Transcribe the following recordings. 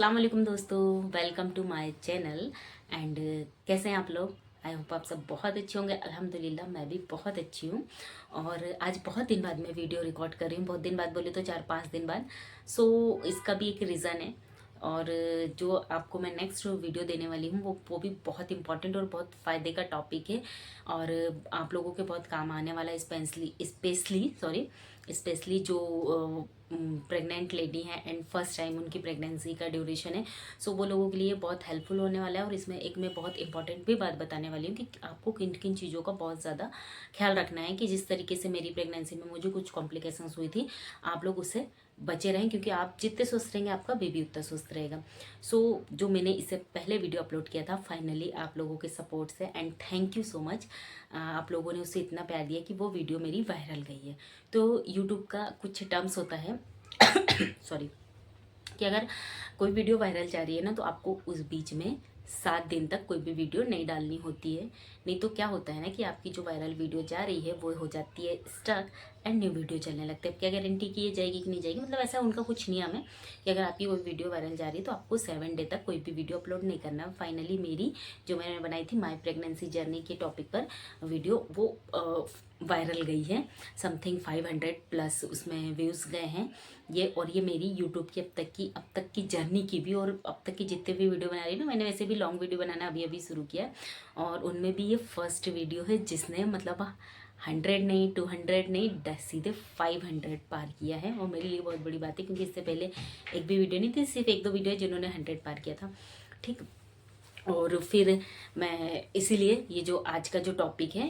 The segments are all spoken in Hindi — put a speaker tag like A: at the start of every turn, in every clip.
A: अस्सलाम वालेकुम दोस्तों, welcome to my channel. And कैसे हैं आप लोग? आई होप आप सब बहुत अच्छे होंगे। अल्हम्दुलिल्लाह मैं भी बहुत अच्छी हूँ। और आज बहुत दिन बाद मैं वीडियो रिकॉर्ड कर रही हूँ। बहुत दिन बाद बोले तो 4-5 दिन बाद। सो इसका भी एक रीज़न है। और जो आपको मैं नेक्स्ट वीडियो देने वाली हूँ वो भी बहुत इंपॉर्टेंट और बहुत फ़ायदे का टॉपिक है। और आप लोगों के बहुत काम आने वाला है। स्पेशली जो प्रेग्नेंट लेडी हैं एंड फर्स्ट टाइम उनकी प्रेगनेंसी का ड्यूरेशन है। सो वो लोगों के लिए बहुत हेल्पफुल होने वाला है। और इसमें एक मैं बहुत इंपॉर्टेंट भी बात बताने वाली हूँ कि आपको किन किन चीज़ों का बहुत ज़्यादा ख्याल रखना है कि जिस तरीके से मेरी प्रेगनेंसी में मुझे कुछ कॉम्प्लिकेशंस हुई थी, आप लोग उससे बचे रहें, क्योंकि आप जितने स्वस्थ रहेंगे आपका बेबी उतना स्वस्थ रहेगा। सो जो मैंने इससे पहले वीडियो अपलोड किया था, फाइनली आप लोगों के सपोर्ट से and thank you so much, आप लोगों ने उससे इतना प्यार दिया कि वो वीडियो मेरी वायरल गई है। तो यूट्यूब का कुछ टर्म्स होता है सॉरी, कि अगर कोई वीडियो वायरल जा रही है ना, तो आपको उस बीच में 7 दिन तक कोई भी वीडियो नहीं डालनी होती है। नहीं तो क्या होता है ना कि आपकी जो वायरल वीडियो जा रही है वो हो जाती है स्टक एंड न्यू वीडियो चलने लगते हैं। क्या गारंटी कि ये जाएगी कि नहीं जाएगी, मतलब ऐसा उनका कुछ नियम है कि अगर आपकी कोई वीडियो वायरल जा रही है तो आपको 7 डे तक कोई भी वीडियो अपलोड नहीं करना। फाइनली मेरी जो मैंने बनाई थी माई प्रेगनेंसी जर्नी के टॉपिक पर वीडियो, वो वायरल गई है। समथिंग 500+ उसमें व्यूज़ गए हैं ये। और ये मेरी यूट्यूब की अब तक की जर्नी की भी, और अब तक की जितने भी वीडियो बना रही हूँ ना, मैंने वैसे भी लॉन्ग वीडियो बनाना अभी अभी शुरू किया है। और उनमें भी ये फर्स्ट वीडियो है जिसने मतलब 100 नहीं, 200 नहीं, सीधे 500 पार किया है। और मेरे लिए बहुत बड़ी बात है, क्योंकि इससे पहले एक भी वीडियो नहीं थी, सिर्फ 1-2 वीडियो है जिन्होंने 100 पार किया था। ठीक। और फिर मैं इसीलिए ये जो आज का जो टॉपिक है,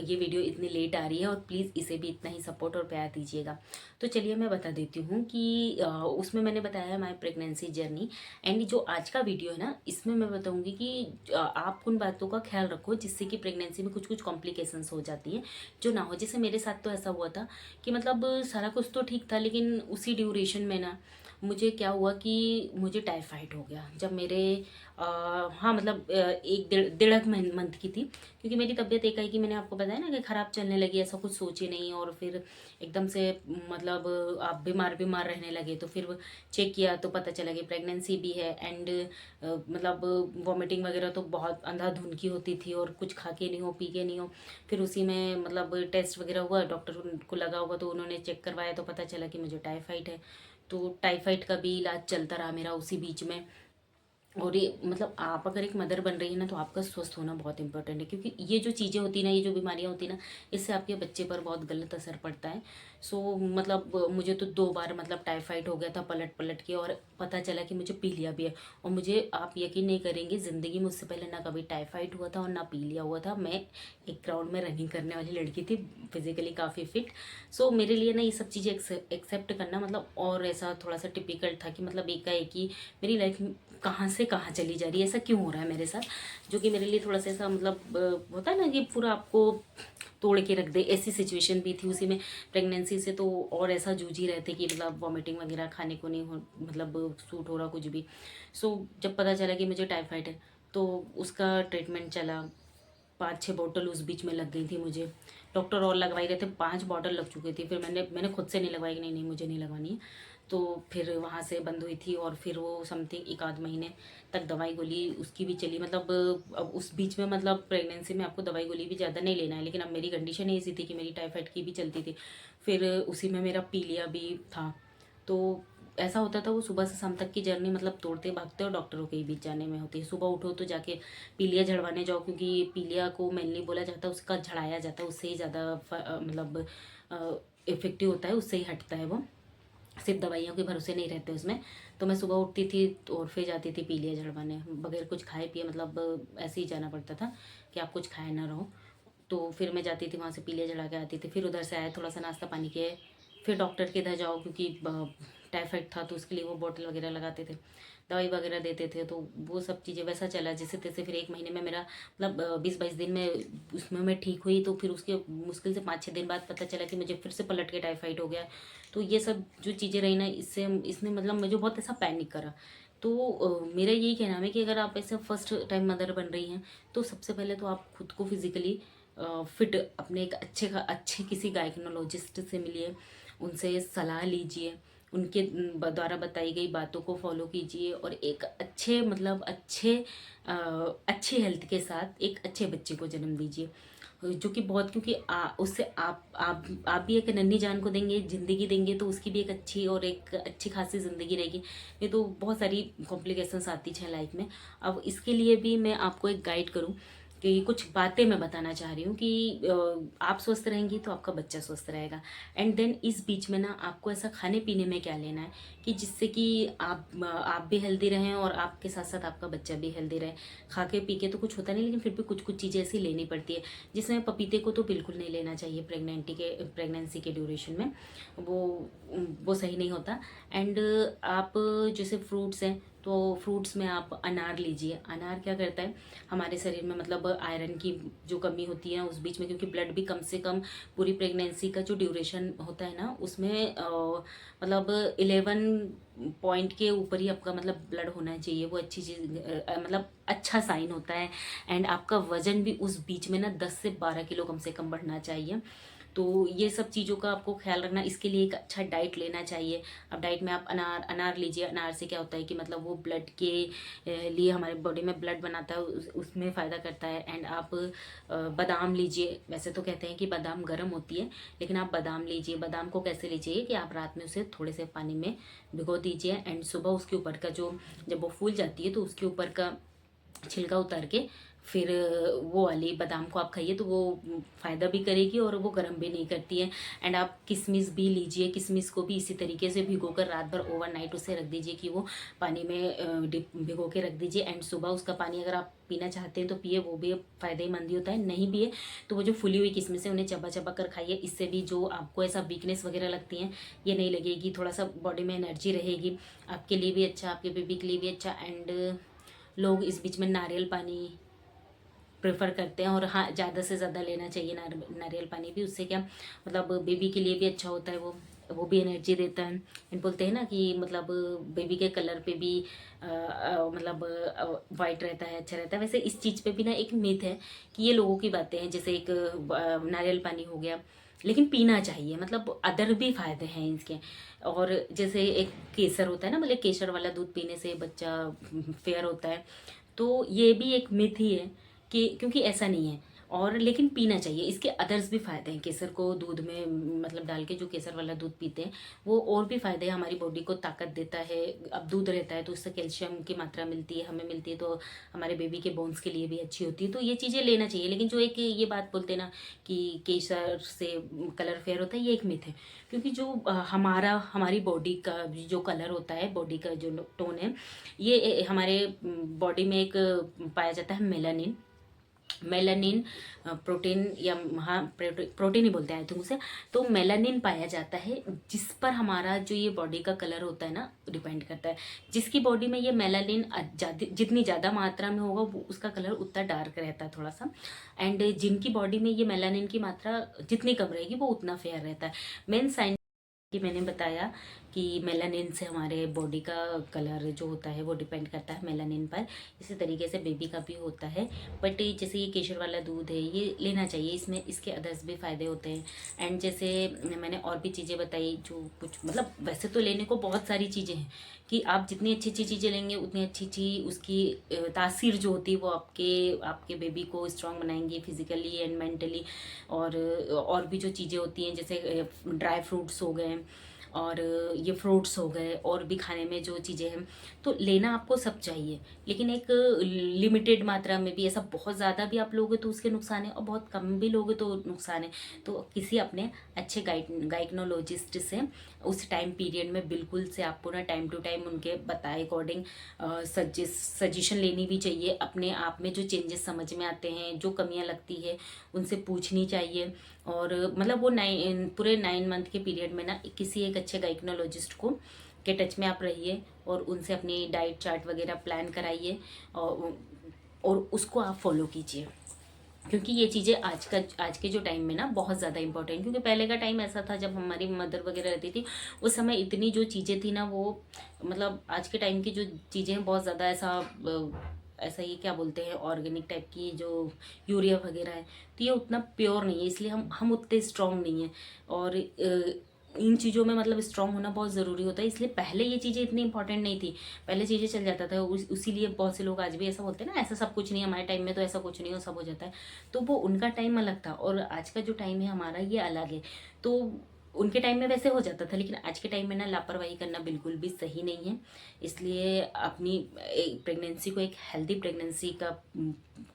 A: ये वीडियो इतनी लेट आ रही है, और प्लीज़ इसे भी इतना ही सपोर्ट और प्यार दीजिएगा। तो चलिए मैं बता देती हूँ कि उसमें मैंने बताया है माई प्रेगनेंसी जर्नी। एंड जो आज का वीडियो है ना, इसमें मैं बताऊँगी कि आप उन बातों का ख्याल रखो जिससे कि प्रेगनेंसी में कुछ कुछ कॉम्प्लिकेशंस हो जाती हैं, जो ना हो। जैसे मेरे साथ तो ऐसा हुआ था कि मतलब सारा कुछ तो ठीक था, लेकिन उसी ड्यूरेशन में ना मुझे क्या हुआ कि मुझे टाइफाइड हो गया। जब मेरे हाँ मतलब एक डेढ़ मंथ की थी, क्योंकि मेरी तबीयत एकाएक ही, मैंने आपको बताया ना कि ख़राब चलने लगी, ऐसा कुछ सोचे नहीं। और फिर एकदम से मतलब आप बीमार बीमार रहने लगे। तो फिर चेक किया तो पता चला कि प्रेगनेंसी भी है। एंड मतलब वॉमिटिंग वगैरह तो बहुत अंधाधुंध की होती थी, और कुछ खा के नहीं हो, पी के नहीं हो। फिर उसी में मतलब टेस्ट वगैरह हुआ, डॉक्टर को लगा होगा तो उन्होंने चेक करवाया तो पता चला कि मुझे टाइफाइड है। तो टाइफाइड का भी इलाज चलता रहा मेरा उसी बीच में। और ये मतलब आप अगर एक मदर बन रही है ना, तो आपका स्वस्थ होना बहुत इंपॉर्टेंट है, क्योंकि ये जो चीज़ें होती है ना, ये जो बीमारियां होती है ना, इससे आपके बच्चे पर बहुत गलत असर पड़ता है। सो मतलब मुझे तो 2 बार मतलब टाइफाइड हो गया था पलट पलट के, और पता चला कि मुझे पीलिया भी है। और मुझे, आप यकीन नहीं करेंगे, ज़िंदगी में उससे पहले ना कभी टाइफाइड हुआ था और ना पीलिया हुआ था। मैं एक ग्राउंड में रनिंग करने वाली लड़की थी, फिजिकली काफ़ी फिट। सो मेरे लिए ना ये सब चीज़ें एक्सेप्ट करना मतलब, और ऐसा थोड़ा सा टिपिकल था कि मतलब एकाएक ही मेरी लाइफ कहाँ से कहाँ चली जा रही है, ऐसा क्यों हो रहा है मेरे साथ, जो कि मेरे लिए थोड़ा सा ऐसा मतलब होता है ना कि पूरा आपको तोड़ के रख दे, ऐसी सिचुएशन भी थी उसी में प्रेगनेंसी से। तो और ऐसा जूझ ही रहे थे कि मतलब वॉमिटिंग वगैरह, खाने को नहीं हो, मतलब सूट हो रहा कुछ भी। सो जब पता चला कि मुझे टाइफाइड है, तो उसका ट्रीटमेंट चला। 5-6 बॉटल उस बीच में लग गई थी मुझे। डॉक्टर और लगवाई रहे थे, 5 बॉटल लग चुकी थी। फिर मैंने खुद से नहीं लगवाई कि नहीं नहीं मुझे नहीं लगवानी है। तो फिर वहाँ से बंद हुई थी, और फिर वो समथिंग 1-आध महीने तक दवाई गोली उसकी भी चली। मतलब अब उस बीच में मतलब प्रेगनेंसी में आपको दवाई गोली भी ज़्यादा नहीं लेना है, लेकिन अब मेरी कंडीशन ऐसी थी कि मेरी टाइफाइड की भी चलती थी। फिर उसी में मेरा पीलिया भी था। तो ऐसा होता था, वो सुबह से शाम तक की जर्नी मतलब तोड़ते भागते और डॉक्टरों के बीच जाने में होती है। सुबह उठो तो जाके पीलिया झड़वाने जाओ, क्योंकि पीलिया को मेनली बोला जाता है, उसका झड़ाया जाता है, उससे ही ज़्यादा मतलब इफेक्टिव होता है, उससे ही हटता है वो। सिर्फ दवाइयों के भरोसे नहीं रहते उसमें। तो मैं सुबह उठती थी और फिर जाती थी पीलिया झड़वाने, बगैर कुछ खाए पिए, मतलब ऐसे ही जाना पड़ता था कि आप कुछ खाए ना रहो। तो फिर मैं जाती थी वहाँ से पीलिया झड़ा के आती थी। फिर उधर से आए, थोड़ा सा नाश्ता पानी किए, फिर डॉक्टर के इधर जाओ, क्योंकि टाइफाइड था तो उसके लिए वो बोतल वगैरह लगाते थे, दवाई वगैरह देते थे। तो वो सब चीज़ें वैसा चला जैसे तैसे। फिर 1 महीने में मेरा मतलब 20-22 दिन में उसमें मैं ठीक हुई। तो फिर उसके मुश्किल से 5-6 दिन बाद पता चला कि मुझे फिर से पलट के टाइफाइड हो गया। तो ये सब जो चीज़ें रही ना, इससे इसने मतलब मुझे बहुत ऐसा पैनिक करा। तो मेरा यही कहना है कि अगर आप ऐसे फर्स्ट टाइम मदर बन रही हैं, तो सबसे पहले तो आप खुद को फिजिकली फिट, अपने एक अच्छे किसी गायकोनोलॉजिस्ट से मिलिए, उनसे सलाह लीजिए। उनके द्वारा बताई गई बातों को फॉलो कीजिए और एक अच्छे मतलब अच्छे हेल्थ के साथ एक अच्छे बच्चे को जन्म दीजिए, जो कि बहुत, क्योंकि उससे आप भी एक नन्ही जान को देंगे, ज़िंदगी देंगे, तो उसकी भी एक अच्छी और एक अच्छी खासी ज़िंदगी रहेगी। नहीं तो बहुत सारी कॉम्प्लिकेशंस आती हैं लाइफ में। अब इसके लिए भी मैं आपको एक गाइड करूँ कि कुछ बातें मैं बताना चाह रही हूँ कि आप स्वस्थ रहेंगी तो आपका बच्चा स्वस्थ रहेगा। एंड देन इस बीच में ना आपको ऐसा खाने पीने में क्या लेना है कि जिससे कि आप भी हेल्दी रहें और आपके साथ साथ आपका बच्चा भी हेल्दी रहे। खा के पी के तो कुछ होता नहीं, लेकिन फिर भी कुछ कुछ चीज़ें ऐसी लेनी पड़ती है, जिसमें पपीते को तो बिल्कुल नहीं लेना चाहिए प्रेगनेंसी के ड्यूरेशन में, वो सही नहीं होता। एंड आप जैसे फ्रूट्स हैं, तो फ्रूट्स में आप अनार लीजिए। अनार क्या करता है हमारे शरीर में, मतलब आयरन की जो कमी होती है उस बीच में, क्योंकि ब्लड भी कम से कम पूरी प्रेगनेंसी का जो ड्यूरेशन होता है ना उसमें मतलब 11 पॉइंट के ऊपर ही आपका मतलब ब्लड होना चाहिए। वो अच्छी चीज़ मतलब अच्छा साइन होता है। एंड आपका वजन भी उस बीच में ना 10 से 12 किलो कम से कम बढ़ना चाहिए। तो ये सब चीज़ों का आपको ख्याल रखना, इसके लिए एक अच्छा डाइट लेना चाहिए। अब डाइट में आप अनार लीजिए। अनार से क्या होता है कि मतलब वो ब्लड के लिए हमारे बॉडी में ब्लड बनाता है, उसमें फ़ायदा करता है। एंड आप बादाम लीजिए। वैसे तो कहते हैं कि बादाम गर्म होती है, लेकिन आप बादाम लीजिए। बादाम को कैसे लीजिए कि आप रात में उसे थोड़े से पानी में भिगो दीजिए एंड सुबह उसके ऊपर का जो, जब वो फूल जाती है तो उसके ऊपर का छिलका उतार के फिर वो वाली बादाम को आप खाइए, तो वो फ़ायदा भी करेगी और वो गर्म भी नहीं करती है। एंड आप किशमिश भी लीजिए। किशमिश को भी इसी तरीके से भिगोकर रात भर ओवरनाइट उसे रख दीजिए कि वो पानी में डिप भिगो के रख दीजिए। एंड सुबह उसका पानी अगर आप पीना चाहते हैं तो पिए, वो भी फ़ायदेमंद ही होता है। नहीं पिए तो वो जो फुली हुई किशमिश है उन्हें चबा चबा कर खाइए। इससे भी जो आपको ऐसा वीकनेस वगैरह लगती है ये नहीं लगेगी, थोड़ा सा बॉडी में एनर्जी रहेगी। आपके लिए भी अच्छा, आपके बेबी के लिए भी अच्छा। एंड लोग इस बीच में नारियल पानी प्रेफर करते हैं, और हाँ ज़्यादा से ज़्यादा लेना चाहिए नारियल पानी भी। उससे क्या मतलब बेबी के लिए भी अच्छा होता है, वो भी एनर्जी देता है। एंड बोलते हैं ना कि मतलब बेबी के कलर पे भी मतलब वाइट रहता है, अच्छा रहता है। वैसे इस चीज़ पे भी ना एक मिथ है कि ये लोगों की बातें हैं। जैसे एक नारियल पानी हो गया, लेकिन पीना चाहिए, मतलब अदर भी फायदे हैं इसके। और जैसे एक केसर होता है ना, मतलब केसर वाला दूध पीने से बच्चा फेयर होता है, तो ये भी एक मिथ ही है कि, क्योंकि ऐसा नहीं है। और लेकिन पीना चाहिए, इसके अदर्स भी फ़ायदे हैं। केसर को दूध में मतलब डाल के जो केसर वाला दूध पीते हैं वो और भी फ़ायदे हैं। हमारी बॉडी को ताकत देता है। अब दूध रहता है तो उससे कैल्शियम की मात्रा मिलती है, हमें मिलती है, तो हमारे बेबी के बोन्स के लिए भी अच्छी होती है। तो ये चीज़ें लेना चाहिए। लेकिन जो एक ये बात बोलते हैं ना कि केसर से कलर फेयर होता है, ये एक मिथ है। क्योंकि जो हमारी बॉडी का जो कलर होता है, बॉडी का जो टोन है, ये हमारे बॉडी में एक पाया जाता है मेलानिन। मेलानिन प्रोटीन, या हाँ प्रोटीन ही बोलते हैं आई थिंक उसे। तो मेलानिन पाया जाता है, जिस पर हमारा जो ये बॉडी का कलर होता है ना डिपेंड करता है। जिसकी बॉडी में ये मेलानिन जितनी ज़्यादा मात्रा में होगा वो उसका कलर उतना डार्क रहता है थोड़ा सा। एंड जिनकी बॉडी में ये मेलानिन की मात्रा जितनी कम रहेगी वो उतना फेयर रहता है। मेन साइन कि मैंने बताया कि मेलानिन से हमारे बॉडी का कलर जो होता है वो डिपेंड करता है मेलानिन पर। इसी तरीके से बेबी का भी होता है। बट जैसे ये केसर वाला दूध है ये लेना चाहिए, इसमें इसके अदर्स भी फ़ायदे होते हैं। एंड जैसे मैंने और भी चीज़ें बताई जो कुछ, मतलब वैसे तो लेने को बहुत सारी चीज़ें हैं कि आप जितनी अच्छी अच्छी चीज़ें लेंगे उतनी अच्छी अच्छी उसकी तासीर जो होती है वो आपके बेबी को स्ट्रांग बनाएंगी फिजिकली एंड मेंटली। और भी जो चीज़ें होती हैं जैसे ड्राई फ्रूट्स हो गए और ये फ्रूट्स हो गए, और भी खाने में जो चीज़ें हैं, तो लेना आपको सब चाहिए, लेकिन एक लिमिटेड मात्रा में भी। ऐसा बहुत ज़्यादा भी आप लोगे तो उसके नुकसान है, और बहुत कम भी लोगे तो नुकसान है। तो किसी अपने अच्छे गाइनोलॉजिस्ट से उस टाइम पीरियड में बिल्कुल से आपको ना टाइम टू टाइम उनके बताए अकॉर्डिंग सजेशन लेनी भी चाहिए। अपने आप में जो चेंजेस समझ में आते हैं, जो कमियां लगती है, उनसे पूछनी चाहिए। और मतलब वो पूरे 9 मंथ के पीरियड में ना किसी एक अच्छे गाइनोलॉजिस्ट को के टच में आप रहिए और उनसे अपनी डाइट चार्ट वगैरह प्लान कराइए, और उसको आप फॉलो कीजिए। क्योंकि ये चीज़ें आज के जो टाइम में ना बहुत ज़्यादा इंपॉर्टेंट, क्योंकि पहले का टाइम ऐसा था जब हमारी मदर वगैरह रहती थी, उस समय इतनी जो चीज़ें थी ना वो, मतलब आज के टाइम की जो चीज़ें हैं बहुत ज़्यादा ऐसा ये क्या बोलते हैं ऑर्गेनिक टाइप की जो यूरिया वगैरह है, तो ये उतना प्योर नहीं है, इसलिए हम उतने स्ट्रांग नहीं हैं। और इन चीज़ों में मतलब स्ट्रांग होना बहुत ज़रूरी होता है। इसलिए पहले ये चीज़ें इतनी इंपॉर्टेंट नहीं थी, पहले चीज़ें चल जाता था। उसीलिए बहुत से लोग आज भी ऐसा बोलते हैं ना, ऐसा सब कुछ नहीं, हमारे टाइम में तो ऐसा कुछ नहीं हो, सब हो जाता है। तो वो उनका टाइम अलग था और आज का जो टाइम है हमारा ये अलग है। तो उनके टाइम में वैसे हो जाता था, लेकिन आज के टाइम में ना लापरवाही करना बिल्कुल भी सही नहीं है। इसलिए अपनी प्रेगनेंसी को एक हेल्दी प्रेगनेंसी का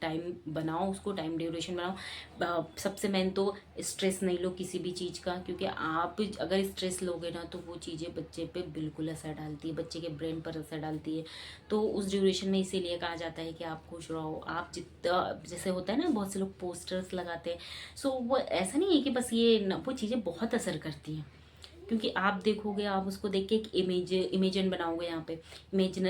A: टाइम बनाओ, उसको टाइम ड्यूरेशन बनाओ। सबसे मेन तो स्ट्रेस नहीं लो किसी भी चीज़ का, क्योंकि आप अगर स्ट्रेस लोगे ना तो वो चीज़ें बच्चे पे बिल्कुल असर डालती है, बच्चे के ब्रेन पर असर डालती है। तो उस ड्यूरेशन में इसीलिए कहा जाता है कि आप खुश रहो। आप जितना, जैसे होता है ना, बहुत से लोग पोस्टर्स लगाते हैं, सो वो ऐसा नहीं है कि बस ये वो चीज़ें बहुत असर करती हैं। क्योंकि आप देखोगे, आप उसको देख के एक इमेजन बनाओगे, यहाँ पे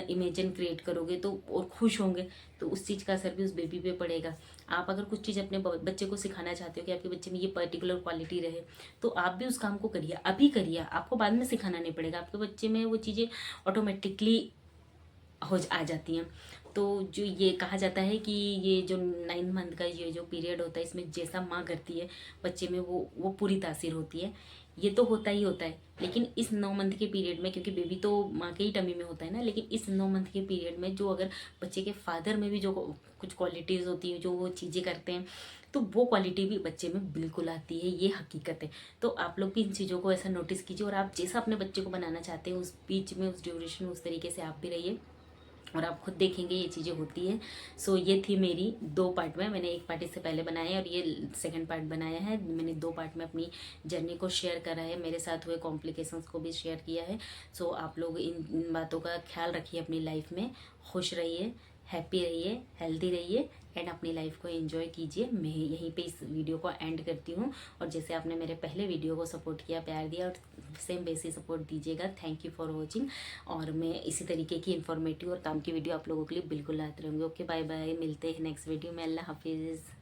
A: इमेजन क्रिएट करोगे तो और खुश होंगे, तो उस चीज़ का असर भी उस बेबी पे पड़ेगा। आप अगर कुछ चीज़ अपने बच्चे को सिखाना चाहते हो कि आपके बच्चे में ये पर्टिकुलर क्वालिटी रहे, तो आप भी उस काम को करिए, अभी करिए, आपको बाद में सिखाना नहीं पड़ेगा। आपके बच्चे में वो चीज़ें ऑटोमेटिकली आ जाती हैं। तो जो ये कहा जाता है कि ये जो 9 मंथ का ये जो पीरियड होता है, इसमें जैसा माँ करती है बच्चे में वो पूरी तासीर होती है। ये तो होता ही होता है, लेकिन इस 9 मंथ के पीरियड में, क्योंकि बेबी तो माँ के ही टमी में होता है ना, लेकिन इस 9 मंथ के पीरियड में जो अगर बच्चे के फादर में भी जो कुछ क्वालिटीज़ होती हैं, जो वो चीज़ें करते हैं, तो वो क्वालिटी भी बच्चे में बिल्कुल आती है, ये हकीकत है। तो आप लोग भी इन चीज़ों को ऐसा नोटिस कीजिए, और आप जैसा अपने बच्चे को बनाना चाहते हैं उस बीच में, उस ड्यूरेशन में, उस तरीके से आप भी रहिए, और आप खुद देखेंगे ये चीज़ें होती है। सो ये थी मेरी 2 पार्ट में, मैंने एक पार्ट इससे पहले बनाया है और ये सेकंड पार्ट बनाया है। मैंने 2 पार्ट में अपनी जर्नी को शेयर करा है, मेरे साथ हुए कॉम्प्लिकेशंस को भी शेयर किया है। सो आप लोग इन बातों का ख्याल रखिए अपनी लाइफ में, खुश रहिए, हैप्पी रहिए, हेल्दी रहिए, एंड अपनी लाइफ को एंजॉय कीजिए। मैं यहीं पे इस वीडियो को एंड करती हूँ, और जैसे आपने मेरे पहले वीडियो को सपोर्ट किया, प्यार दिया, और सेम बेसिस सपोर्ट दीजिएगा। थैंक यू फॉर वॉचिंग, और मैं इसी तरीके की इन्फॉर्मेटिव और काम की वीडियो आप लोगों के लिए बिल्कुल लाते रहूँगी। ओके, बाय बाय, मिलते हैं नेक्स्ट वीडियो में। अल्लाह हाफिज़।